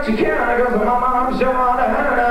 that you can, I got my mom showing I got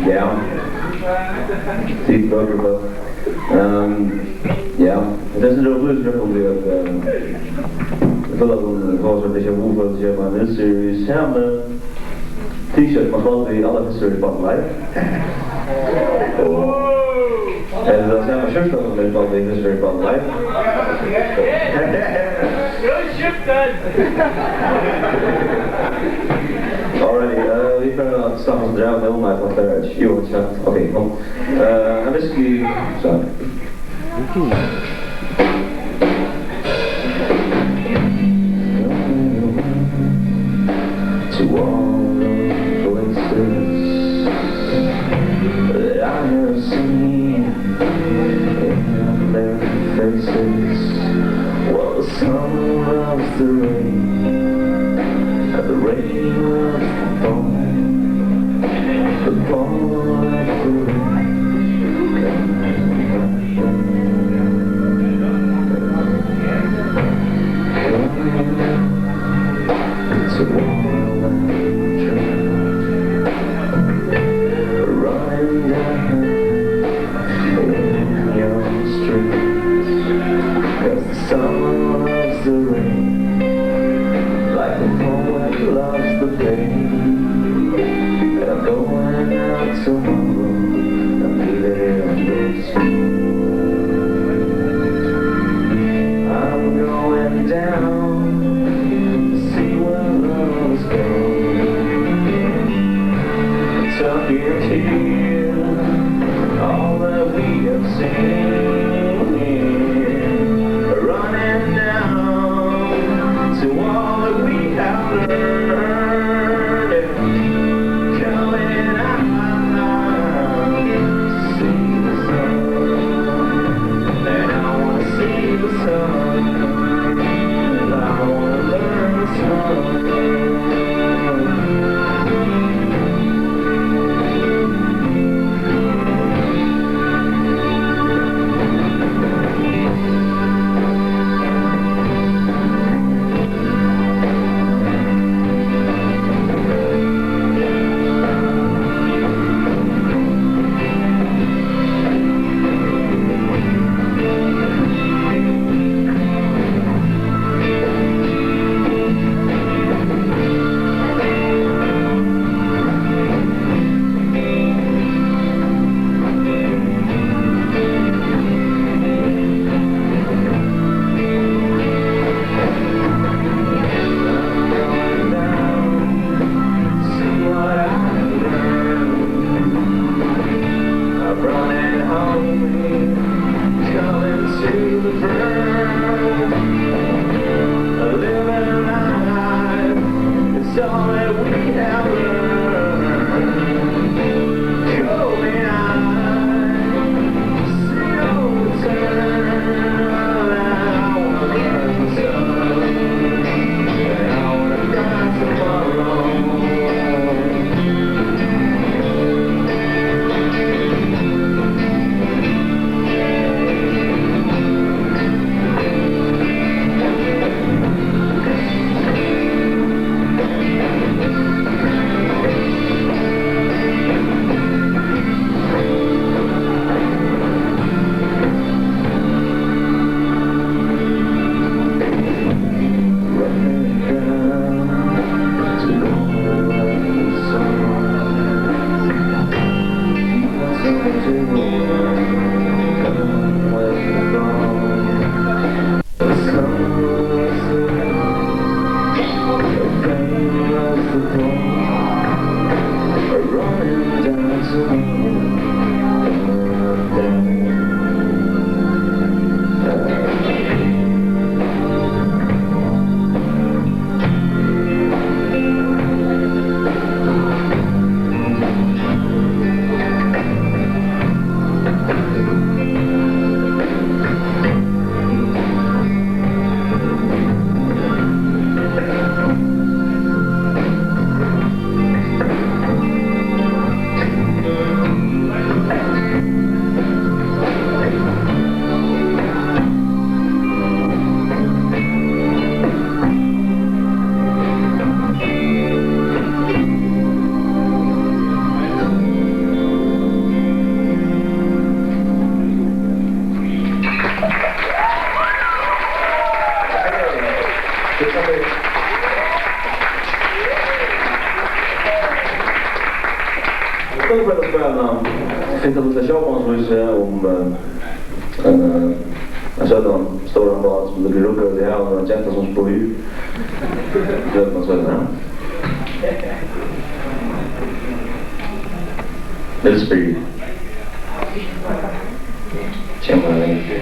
Ja. Steve Burger. Ja, het is een heel leuk probleem. Ik wil dat een beetje hoe zeg maar een series samen t-shirt, maar wel die alle series van live. En dan zijn we shirts van de series van live. Alrighty, we gaan het samen draaien heel maar wat daar is. Oké, kom. En whisky, zo. To all the places that I have seen in their faces, well, the sun loves the rain, and the rain loves the fall, the fall loves the rain. It's a wonderland train running down in your streets, 'cause the sun loves the rain Stålfällasspelaren finns det lite showmansvise om en sådan stora bad som det blir ruckad i här och en jänta som spyr. Det man säger här. Det spyr. Känner länge.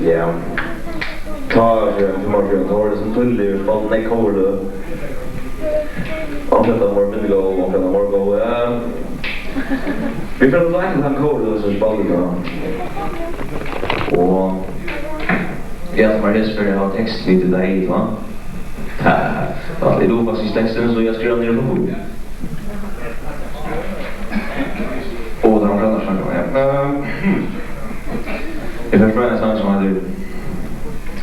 Ja. Tar hur tar det som tullig från nej kol. Och det var mycket gå och det var gå. Vi får like han kol så spaltar då. Och ja, men det spelar ha text lite där i va. Det är då faktiskt texten så jag skriver ner på bordet. refrein 상승하들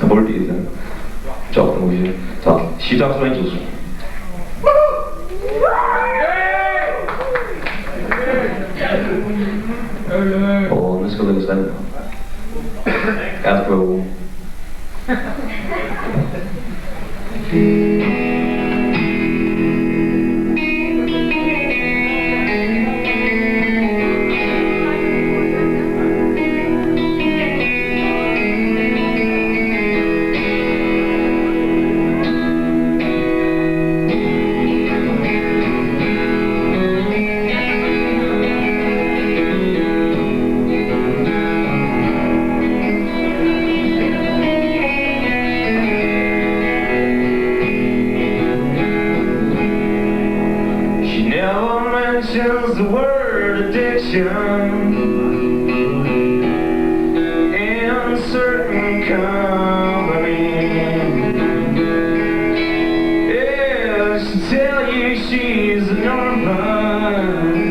볼티즈 저 뭐지? 자 시작 소리 주세요. nu ska du bestämma. Afro. Mentions the word addiction in certain company. Yeah, she'll tell you she's an orphan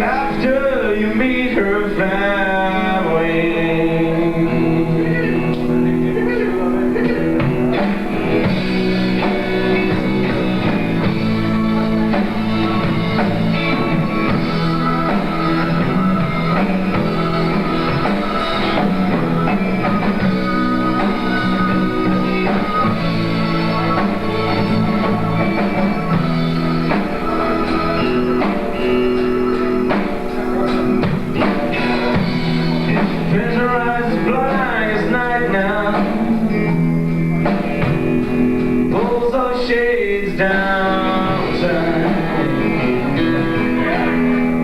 after you meet her family. Shades down,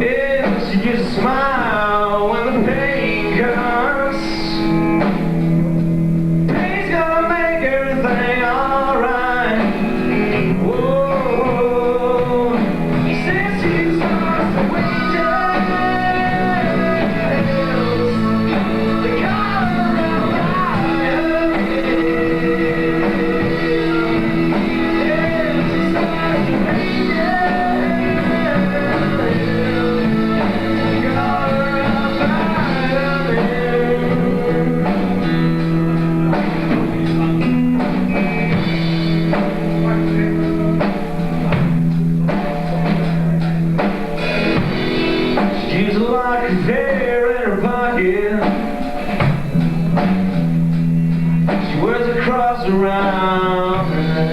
yeah, she used to smile when the pain comes. Pain's gonna make everything alright. Whoa, since she's lost the wages, the color of my she's like a hair in her pocket. She wears a cross around her.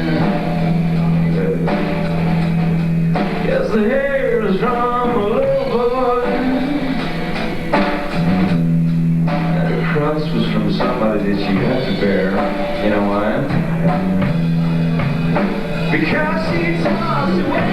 Yes, the hair is from a little boy, and her cross was from somebody that she had to bear. You know why? Because she tossed away.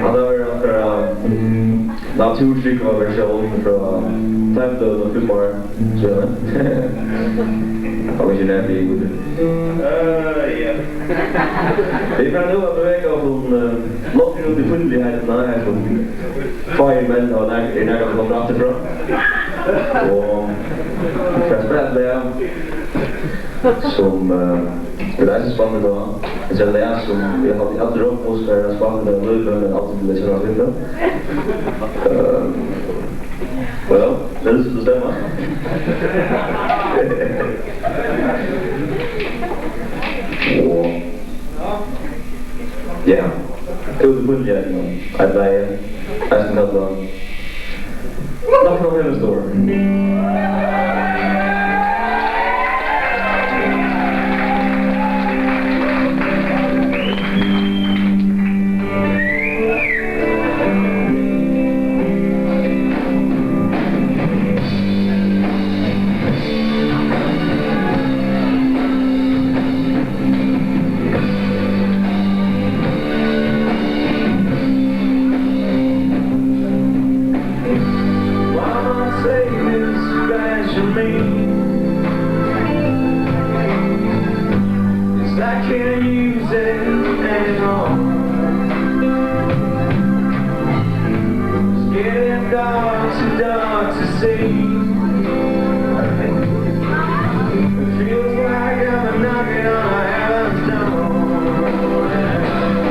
Han har en naturskick av version från Tempel och Filmar. Så har vi ju nämnt det. Ja. Vi kan nu bevega oss från långt ut i fullligheten här från firemen och när de kommer fram till från. Och försprättliga som det är så spännande då. Det är det som vi har alltid råd på oss för att spännande löven men alltid vill känna lite. Well, det är så stämma. Ja, det var det att jag ska ta något från hela storyn. I can't use it anymore. It's getting dark to see. It feels like I'm knocking on heaven's door. Knocking on heaven's door.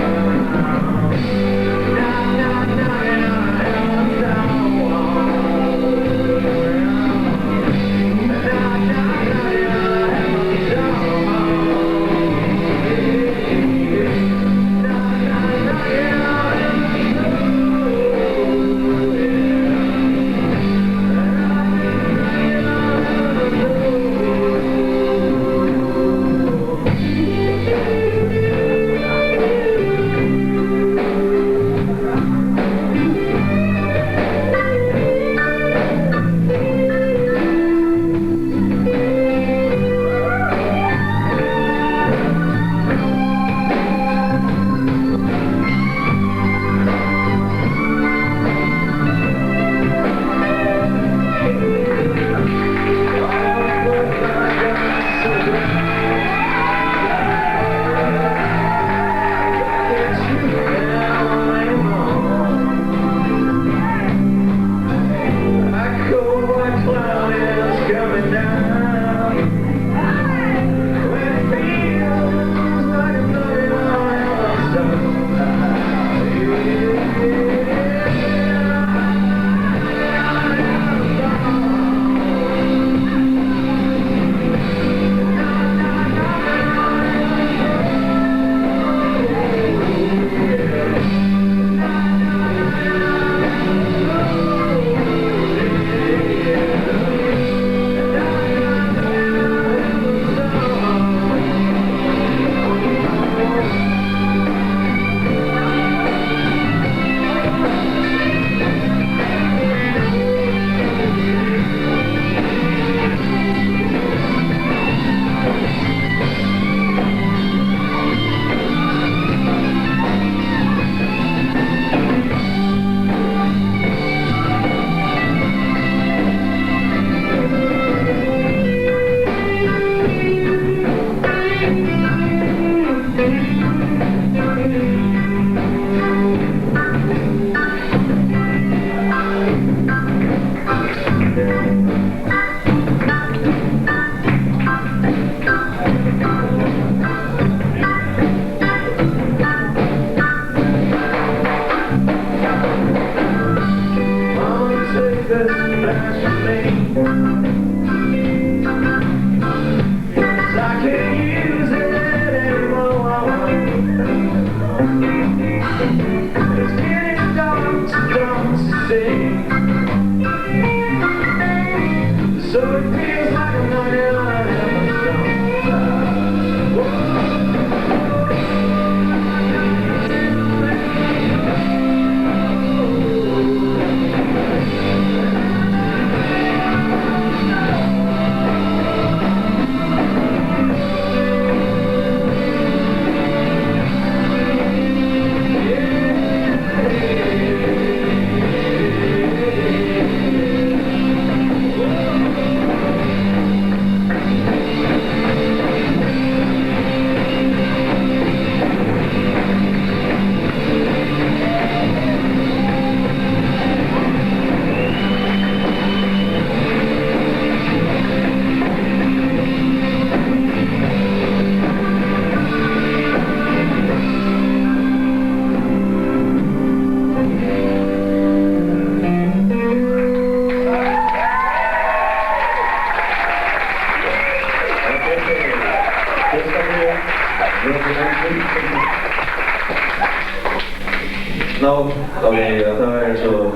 No, okay, daar zo.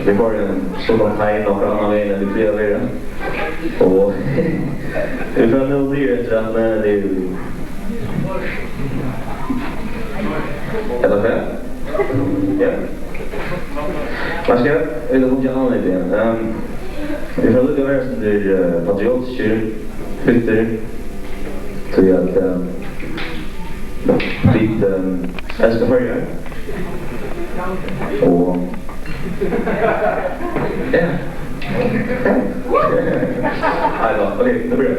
Vi får stå på tegn og fra annen veien enn de frie veien. Og vi får nå blir etter at det er det fair? Ja. Hva skal jeg? Jeg vet ikke annet igjen. Vi får lukke være som det er patriotiske flytter til at dit elsker Førje. Og ja. Nei da, ok, det blir det.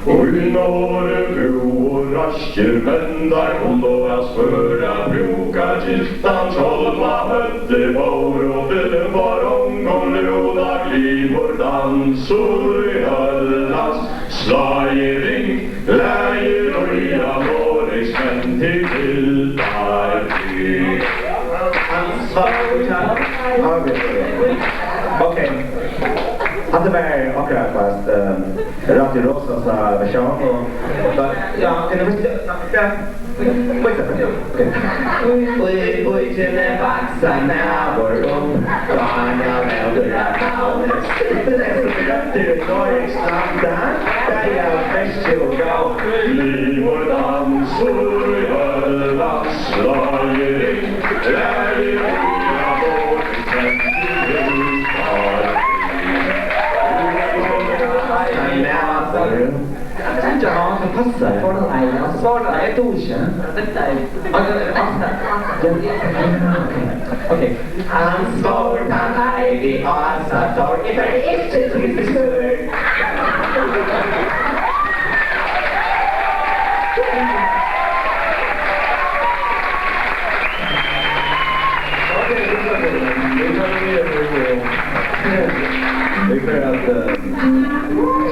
Unnåre bro og rasker vender hon og jeg spørre brukar kistan tjolva høtte vår og det var omgång råda glivor dansor i höllas slagering läger och rida våringsmän till bildar Okej. Att det var akkurat fast Radio Rosas version och ja, kan du ja. Oj, till den vaxa närvaron kan jag välja navnet. Det är så det går snabbt där jag bäst till att gå. Liv och dansor i alla slagering läger och rida våringsmän till bildar Chắc cho nó passar för den här. Jag sa det ett ord sen. Detta är okej. Ansvar kan ej vi asa tar ifrån inte till beslut. Vi får att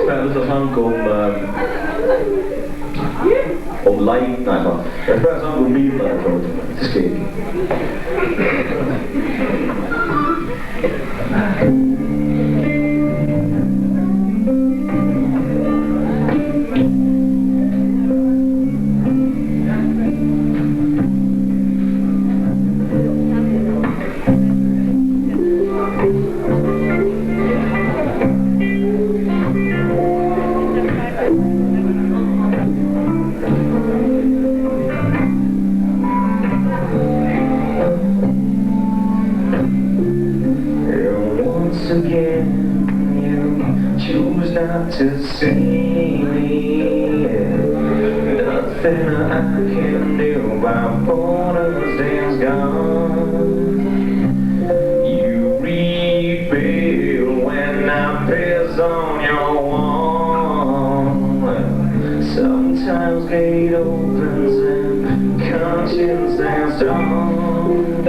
spela så sang om light, nej fan. Jag spelar sang om bilar från skate. To see me, nothing I can do while bonus days gone. You rebuild when I piss on your wall. Sometimes gate opens and conscience stands strong.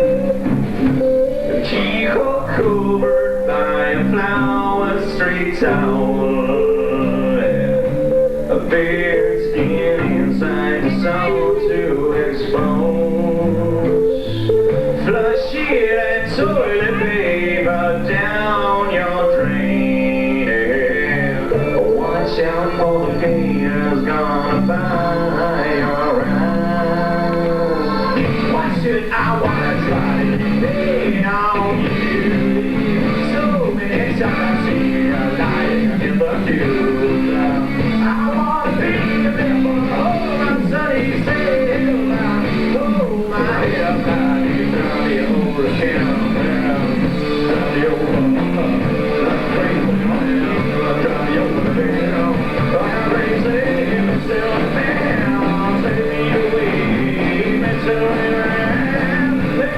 The keyhole covered by a flower street towel. A bare skin inside the soul to expose. Flush it and toilet paper down your drain. Watch out for the gators gonna buy your ride. Why should I wanna try to lay on you? So many times I see a light in the view. Still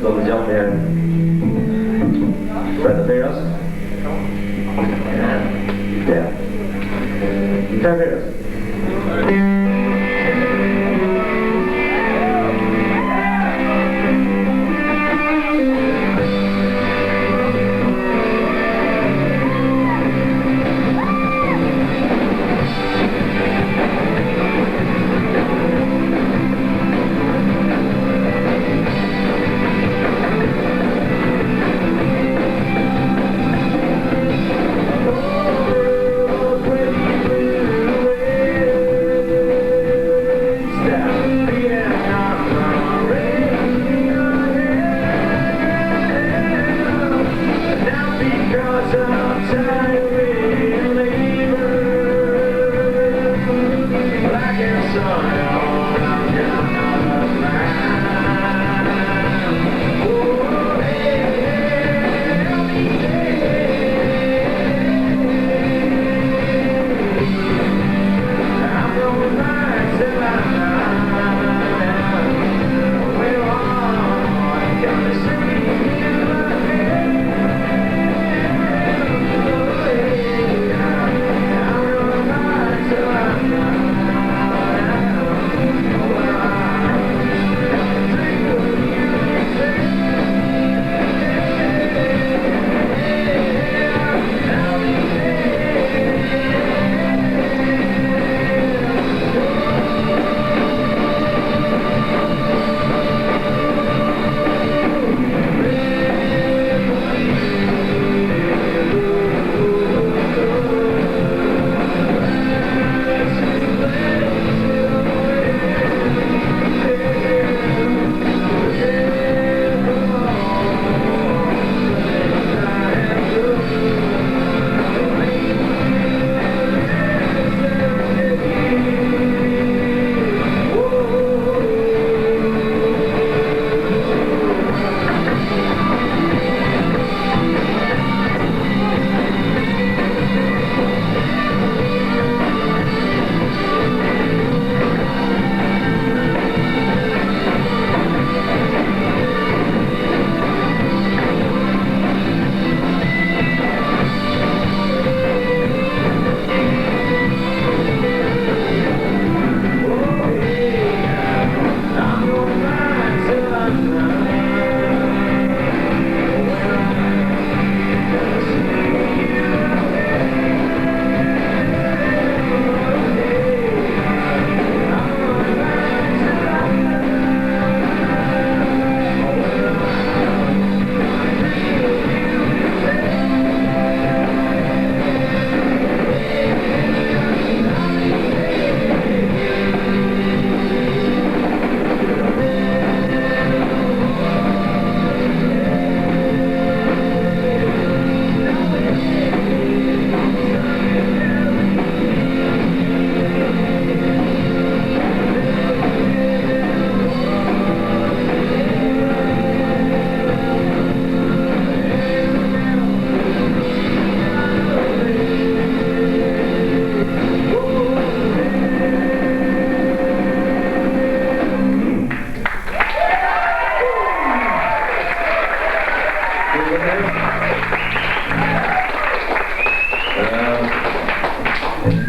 de jump here. Fred Affairs. Yeah. Fred Affairs.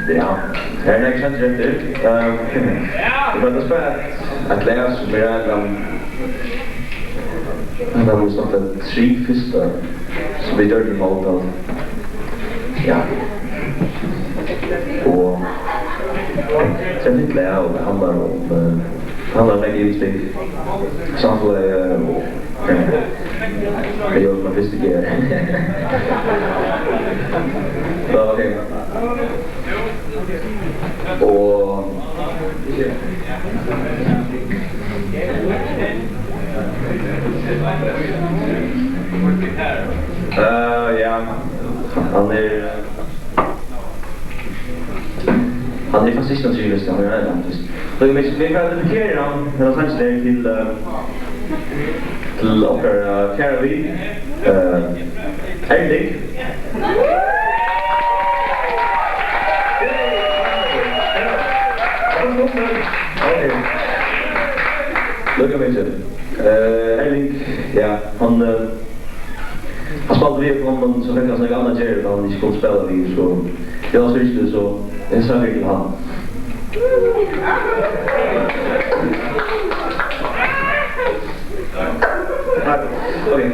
Ja, jag känner inte ut. Men det spelar att lära sig mer än man måste ha tre första så vi gör det mot att ja. Och sen lite lära och handlar lägga in sig samtidigt och jag gör man visst det. Så okej. Och ja, han är faktiskt inte seriös, han är faktiskt. Så vi kan dedikera han, men han säger till vår kära vän Erling. Okay. Look een beetje. Eigenlijk, ja, als het weer van zo gek als een ander jaar dan die kon spelen hier zo. Heel zoiets zo. En zo ik aan. Oké.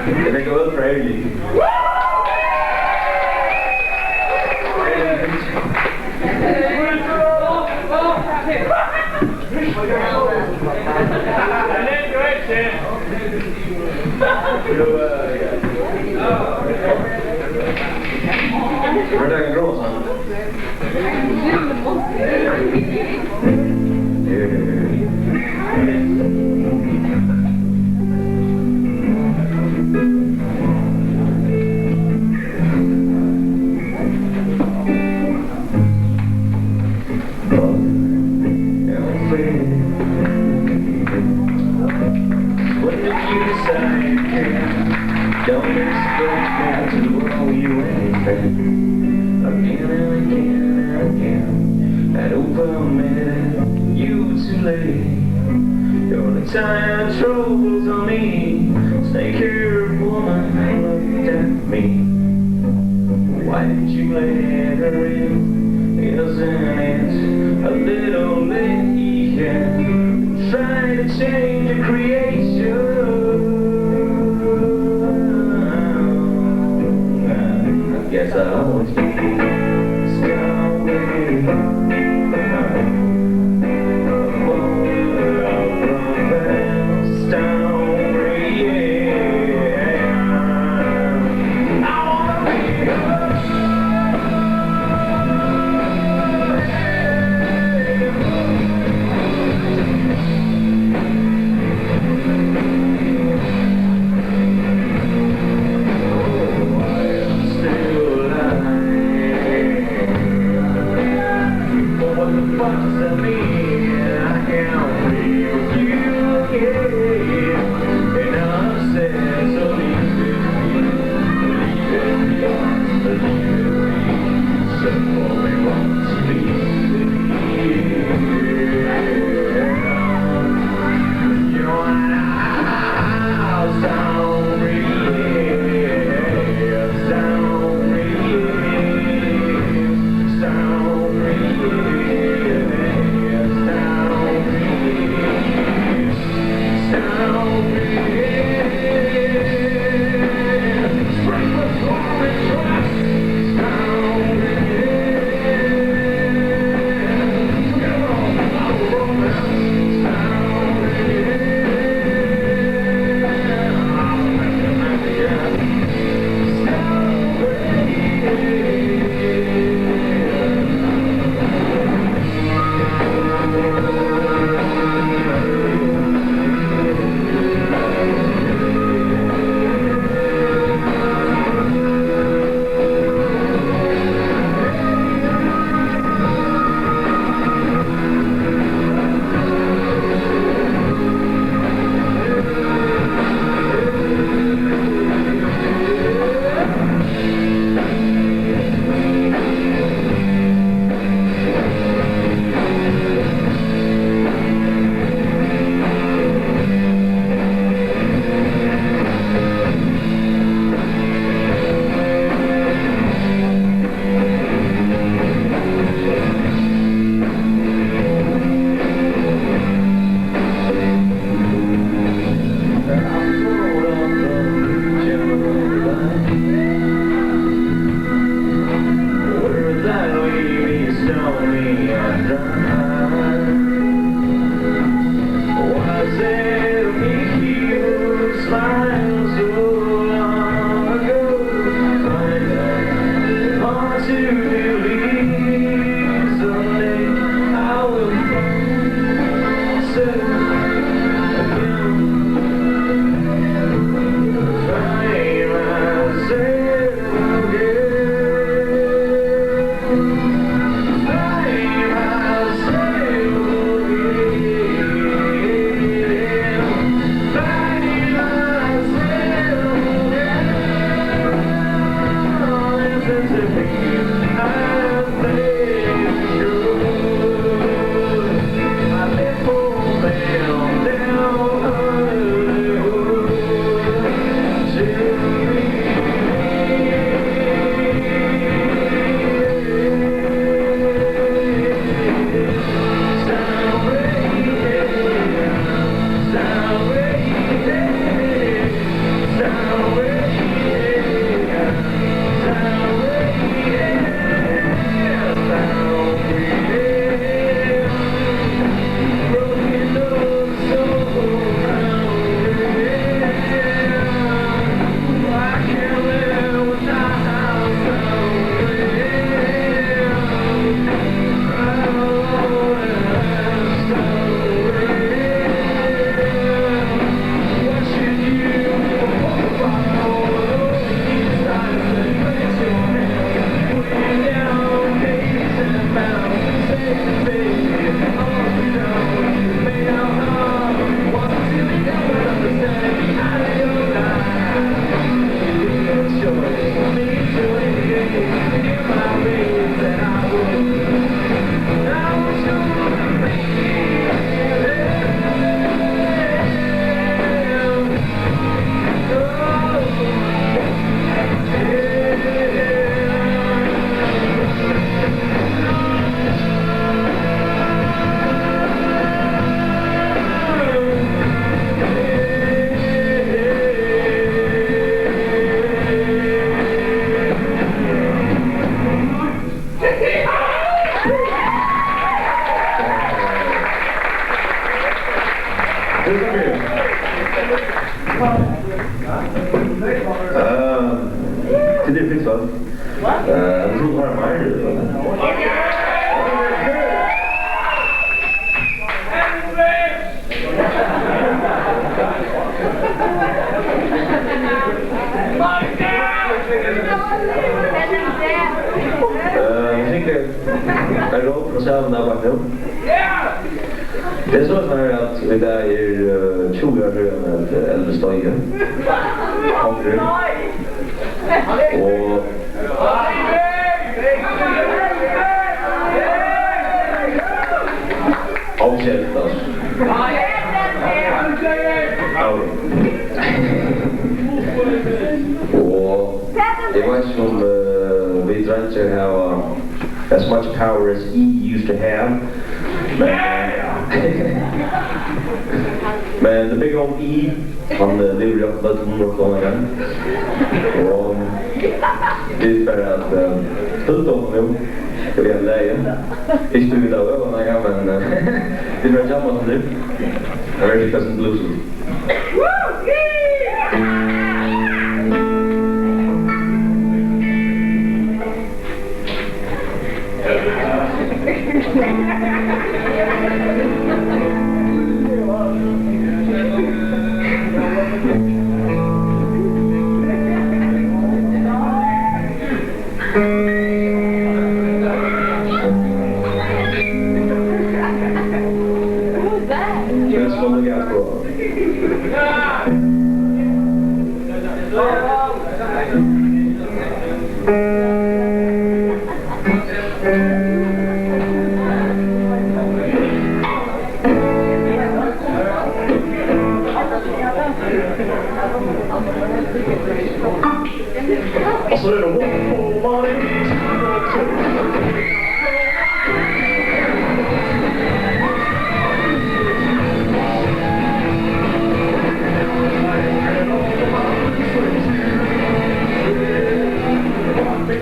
Ik ben wel vrijwillig. We're taking gross on. Don't expect me to owe you anything. Again and again and again, and overmade you too late. You're the time troubles on me. Snake haired woman looked at me. Why did you let her in? Isn't it a little late? Trying to change your creation. Guess I always stay think I wrote for myself now back now. Det är så här att det där är 20 år sedan att Elvis Stoja. Och avsättas. Och det var som vi drömde ha as much power as he used to have. Men the big old E, han lever upp med 100 gånger. Och det är för att fullt upp nu. Jag vet inte, inte ut av ögonen, men det är för att jag måste nu. Jag vet inte vad som blues. That's what we got for. I said, whoa, money.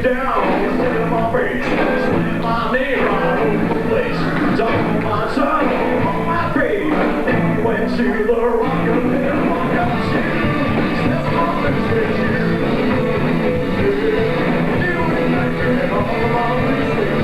Down, sit in my face, split my name all over the place. Double my son on my face. Went to the rock and roll, got you. Step on the stage. Doing like all about this thing.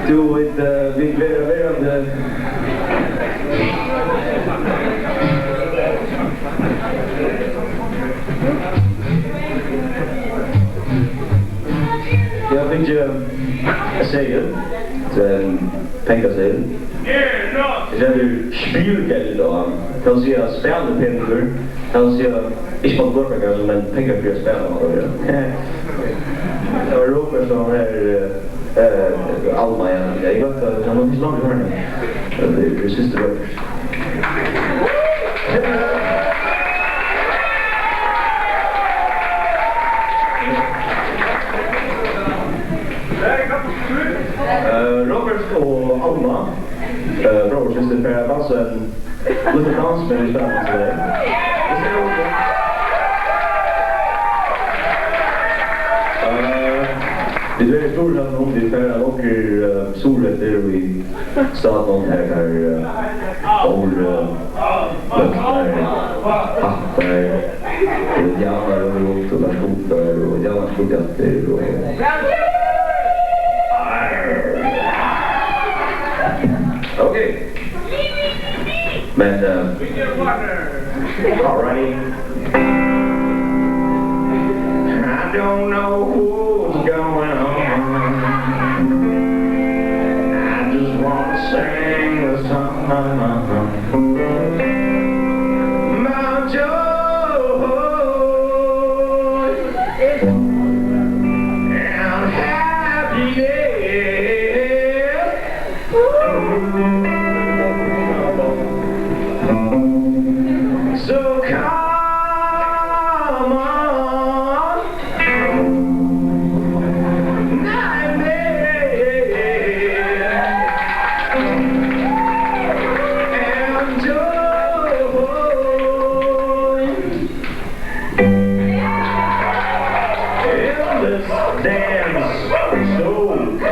Du vet, vi verande... Jag fick säga, pengasägel. Jag känner spelgeld då. Han säger spelpengar. Han säger inte på borgarna men pengar för att spela. Det var Robert som här Alma igen. Jag vet att han har inte långt hörna. Det är sista Robert. Robert och Alma, Roberts syster Per dansa en liten dans med i spännande today. Det är väldigt stort att hon blir färdig och solet där vi staden här och löktar, hattar, jävlar överallt och narkotar och jävlar skogatter och... Okay. Men, alrighty. I don't know what's going on. I just want to sing the song. My joy and happiness. So come on, night and joy in this dance. So come on,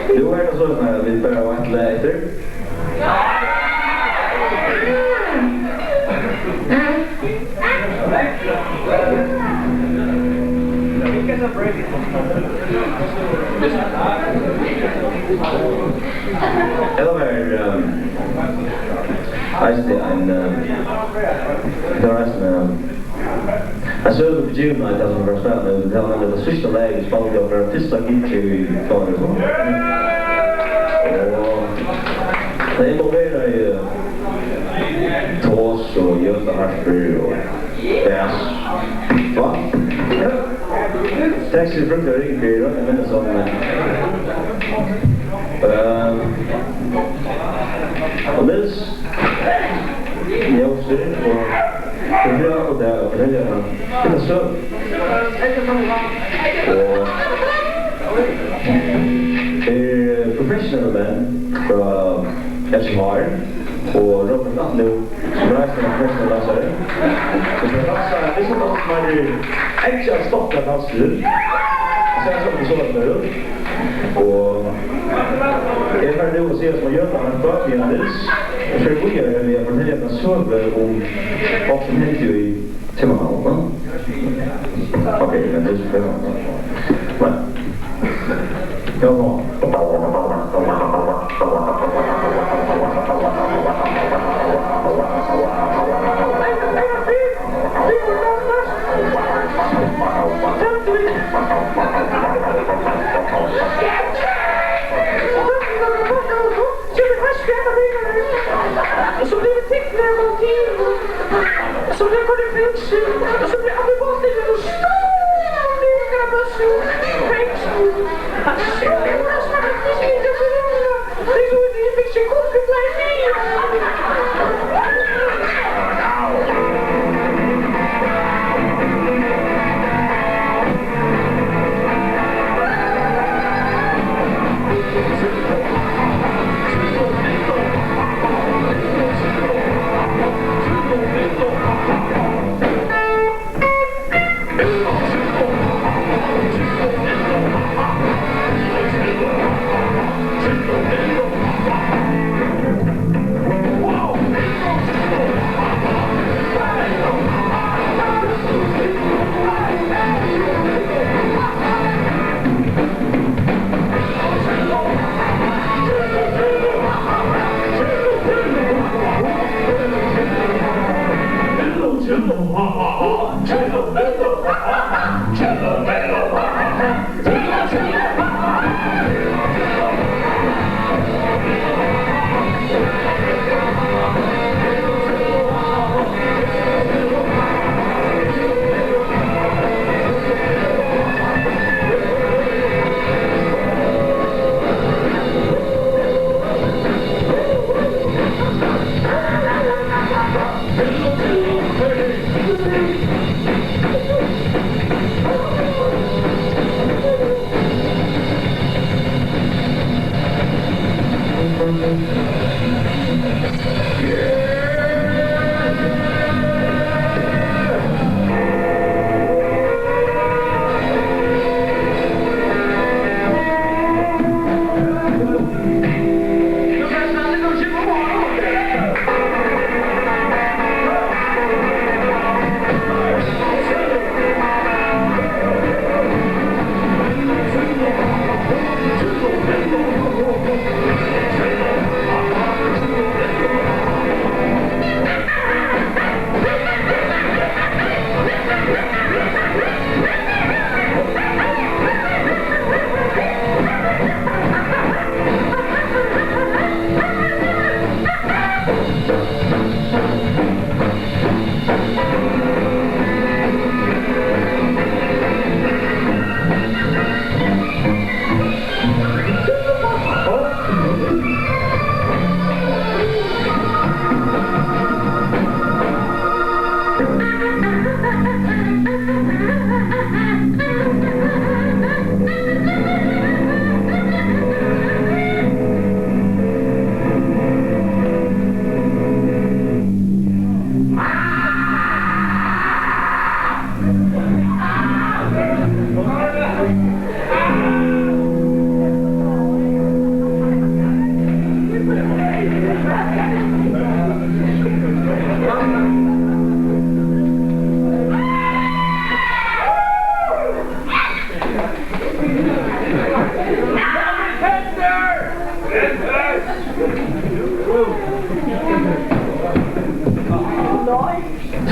Du är det så att vi börjar vara ett läger. Jag såg på June att jag var spännande och det var det sista läget spelade jag för första gig i Tornedalen. Det involverar ju tås och Gösta Harsby och Bärs. Va? Taxi fruktar ringbyrån, jag vet inte sånt men... Och Nils, jag också och det och det och det är så. Professional man från Helsingborg och Robert Atlo som reiste med professional dansare. Så det är så att man är extra stolt av hans liv. Och sen så det så och jag har nu att se som gör man bak i Nils. Jag försöker göra det med att berätta söver om vad som händer i Timmerhamn. Okej, men det är så bra. Ja. Så blir det tecknare någonting. Så blir det konflikter. Så blir det animationer och stora lekar på solväxter. Det är så att det finns en koppelplan i.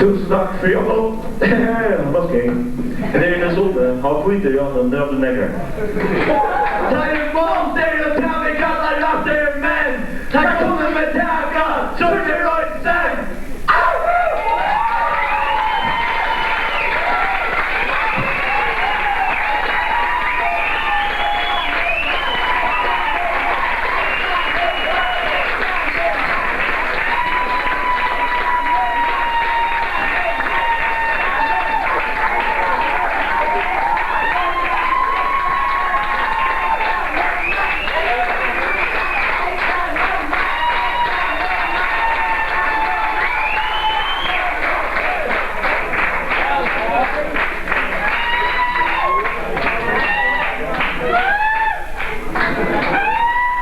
Tusen tack för jobbet. Okej. Det är en sån. Ha skit i honom, det är väl längre. Ta emot er och ta mig kallar efter män. Ta kommer med taga. Så